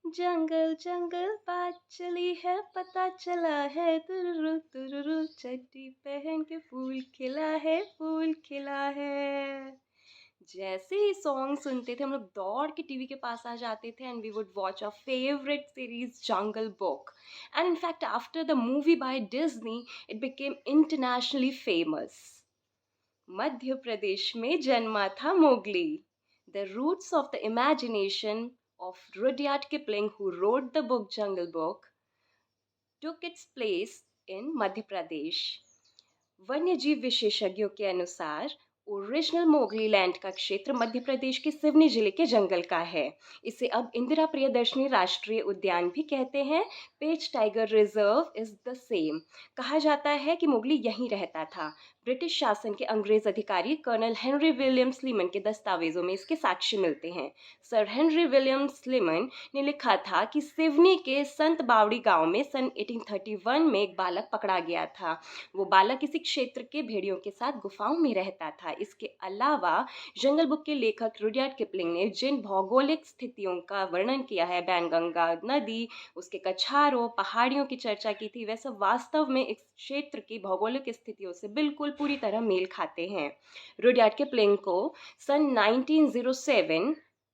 जंगल जंगल बात चली है पता चला है तुरुरु तुरुरु चड्डी पहन के फूल खिला है। जैसे ही सॉन्ग सुनते थे हम लोग दौड़ के टीवी के पास आ जाते थे and we would watch our favourite series Jungle Book and in fact after the movie by Disney it became internationally famous। Madhya Pradesh में जन्मा था Mowgli. The roots of the imagination of Rudyard Kipling, who wrote the book Jungle Book, took its place in Madhya Pradesh. वन्यजीव विशेषज्ञों के अनुसार original Mowgli land का क्षेत्र मध्य प्रदेश के सिवनी जिले के जंगल का है। इसे अब इंदिरा प्रियदर्शनी राष्ट्रीय उद्यान भी कहते हैं। पेच tiger reserve is the same. कहा जाता है कि मोगली यहीं रहता था। ब्रिटिश शासन के अंग्रेज अधिकारी कर्नल हेनरी विलियम स्लीमन के दस्तावेजों में इसके साक्ष्य मिलते हैं। सर हेनरी विलियम स्लीमन ने लिखा था कि सिवनी के संत बावड़ी गांव में सन 1831 में एक बालक पकड़ा गया था। वो बालक इसी क्षेत्र के भेड़ियों के साथ गुफाओं में रहता था। इसके अलावा जंगल बुक के लेखक रुडयार्ड किपलिंग ने जिन भौगोलिक स्थितियों का वर्णन किया है, बैनगंगा नदी, उसके कछारों, पहाड़ियों की चर्चा की थी, वह सब वास्तव में इस क्षेत्र की भौगोलिक स्थितियों से बिल्कुल पूरी तरह मेल खाते हैं। रुडयार्ड किपलिंग को सन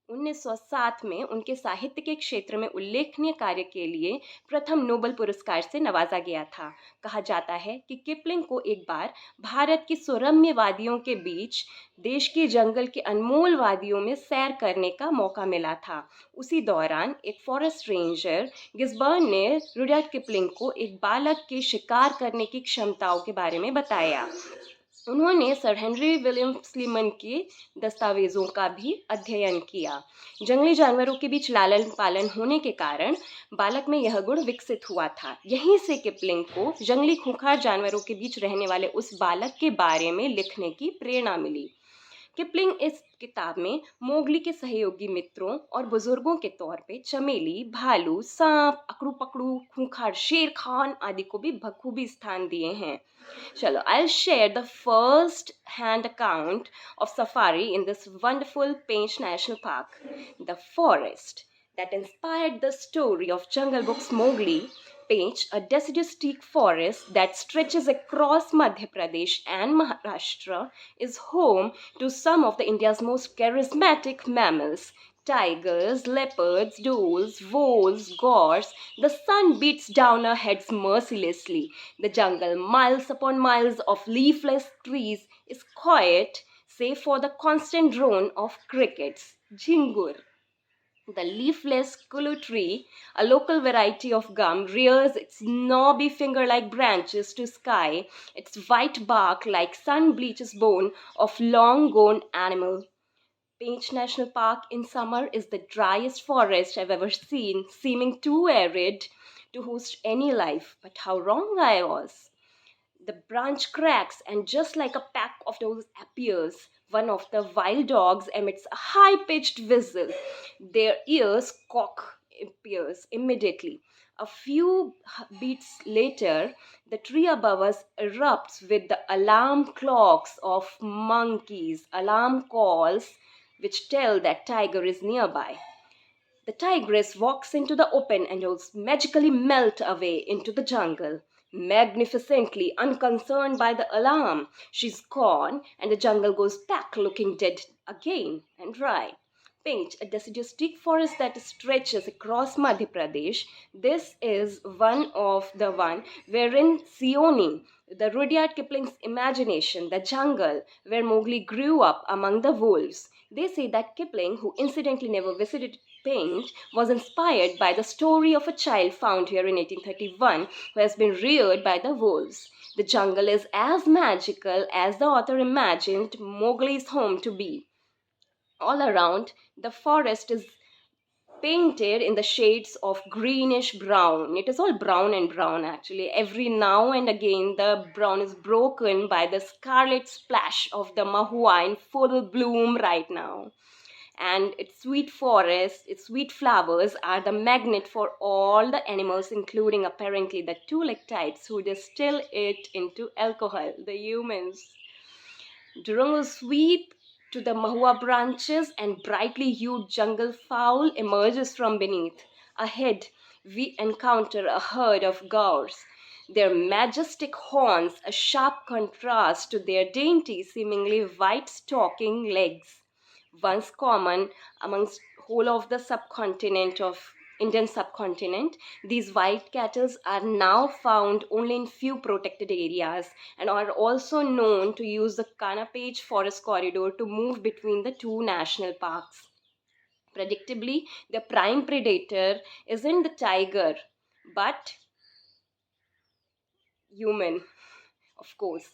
1907 में उनके साहित्य के क्षेत्र में उल्लेखनीय कार्य के लिए प्रथम नोबेल पुरस्कार से नवाजा गया था। कहा जाता है कि किपलिंग को एक बार भारत की सुरम्य वादियों के बीच देश के जंगल के अनमोल वादियों में सैर करने का मौका मिला था। उसी दौरान एक फॉरेस्ट रेंजर गिस्बर्न ने रुडयार्ड किपलिंग को एक बालक के शिकार करने की क्षमताओं के बारे में बताया। उन्होंने सर हेनरी विलियम स्लीमन के दस्तावेजों का भी अध्ययन किया। जंगली जानवरों के बीच लालन पालन होने के कारण बालक में यह गुण विकसित हुआ था। यहीं से किपलिंग को जंगली खूंखार जानवरों के बीच रहने वाले उस बालक के बारे में लिखने की प्रेरणा मिली। किपलिंग इस किताब में मोगली के सहयोगी मित्रों और बुजुर्गों के तौर पे चमेली, भालू, सांप, अकड़ू पकड़ू, खूंखार शेर खान आदि को भी बखूबी स्थान दिए हैं। चलो, I'll share the first hand account of safari in this wonderful Pench National Park. The forest that inspired the story of Jungle Book's Mowgli, Pench, a deciduous teak forest that stretches across Madhya Pradesh and Maharashtra, is home to some of the India's most charismatic mammals. Tigers, leopards, does, wolves, gores. The sun beats down our heads mercilessly. The jungle, miles upon miles of leafless trees, is quiet, save for the constant drone of crickets. Jingur. The leafless kulu tree, a local variety of gum, rears its knobby finger-like branches to sky, its white bark like sun-bleached bone of long-gone animal. Pench National Park in summer is the driest forest I've ever seen, seeming too arid to host any life. But how wrong I was. The branch cracks, and just like a pack of dogs appears, one of the wild dogs emits a high-pitched whistle. Their ears cock appears immediately. A few beats later, the tree above us erupts with the alarm clocks of monkeys, alarm calls which tell that tiger is nearby. The tigress walks into the open and will magically melt away into the jungle. Magnificently unconcerned by the alarm, she's gone, and the jungle goes back looking dead again and dry. Pench, a deciduous teak forest that stretches across Madhya Pradesh. This is one wherein Seoni, the Rudyard Kipling's imagination, the jungle where Mowgli grew up among the wolves. They say that Kipling, who incidentally never visited Pench, was inspired by the story of a child found here in 1831 who has been reared by the wolves. The jungle is as magical as the author imagined Mowgli's home to be. All around, the forest is painted in the shades of greenish brown. It is all brown and brown actually. Every now and again, the brown is broken by the scarlet splash of the mahua in full bloom right now. And its sweet forest, its sweet flowers are the magnet for all the animals, including apparently the two types who distill it into alcohol, the humans. During a sweep to the mahua branches and brightly hued jungle fowl emerges from beneath. Ahead, we encounter a herd of gaurs, their majestic horns a sharp contrast to their dainty, seemingly white stalking legs, once common amongst whole of the subcontinent of Indian subcontinent. These white cattle are now found only in few protected areas and are also known to use the Kanapage forest corridor to move between the two national parks. Predictably, the prime predator isn't the tiger, but human, of course.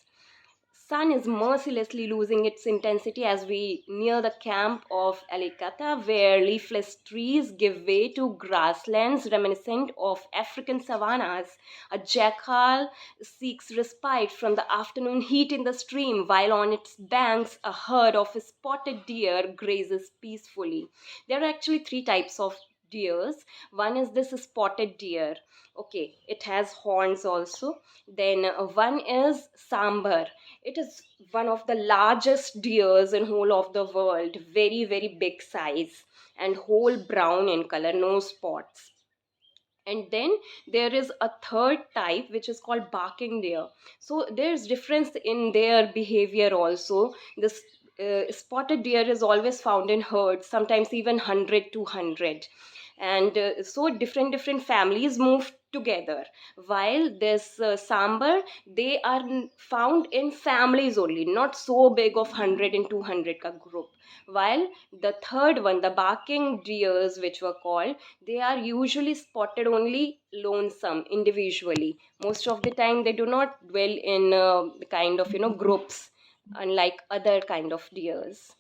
Sun is mercilessly losing its intensity as we near the camp of Alicata, where leafless trees give way to grasslands reminiscent of African savannas. A jackal seeks respite from the afternoon heat in the stream, while on its banks a herd of spotted deer grazes peacefully. There are actually three types of deers. One is this spotted deer. Okay, it has horns also. Then one is sambar. It is one of the largest deers in whole of the world, very very big size and whole brown in color, no spots. And then there is a third type which is called barking deer. So there's difference in their behavior also. This spotted deer is always found in herds, sometimes even 100 200, and so different families move together, while this sambar, they are found in families only, not so big of 100 and 200 ka group. While the third one, the barking deers which were called, they are usually spotted only lonesome individually. Most of the time they do not dwell in kind of groups, unlike other kind of deers.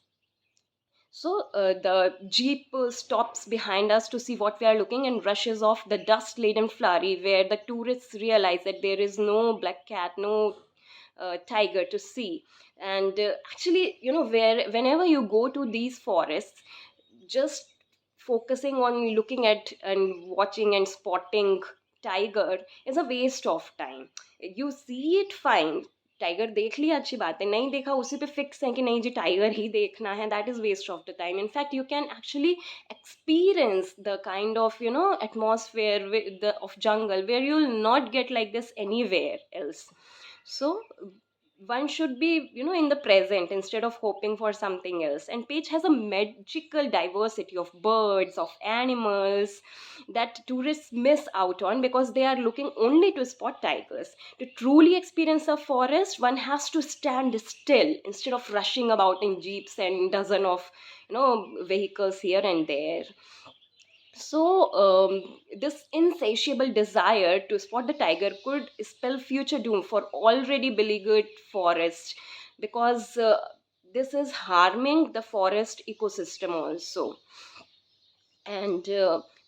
So the jeep stops behind us to see what we are looking and rushes off the dust laden flurry, where the tourists realize that there is no black cat, no tiger to see. And actually, where whenever you go to these forests, just focusing on looking at and watching and spotting tiger is a waste of time. You see it fine, tiger देख लिया अच्छी बात है, नहीं देखा उसी पे fix है कि नहीं जी टाइगर ही देखना है, that is waste of the time. In fact you can actually experience the kind of atmosphere of jungle where you will not get like this anywhere else. So one should be in the present instead of hoping for something else. And Page has a magical diversity of birds, of animals, that tourists miss out on because they are looking only to spot tigers. To truly experience a forest, one has to stand still instead of rushing about in jeeps and dozen of vehicles here and there. So, this insatiable desire to spot the tiger could spell future doom for already beleaguered forests, because this is harming the forest ecosystem also. And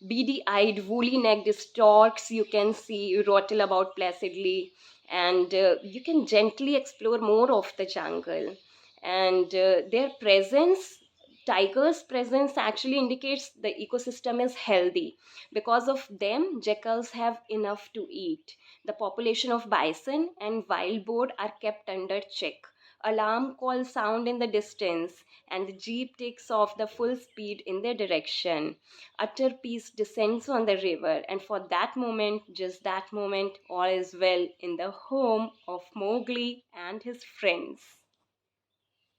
beady eyed, woolly necked storks you can see rottle about placidly, and you can gently explore more of the jungle. And their presence, tigers' presence, actually indicates the ecosystem is healthy. Because of them, jackals have enough to eat. The population of bison and wild boar are kept under check. Alarm calls sound in the distance, and the jeep takes off the full speed in their direction. Utter peace descends on the river, and for that moment, just that moment, all is well in the home of Mowgli and his friends.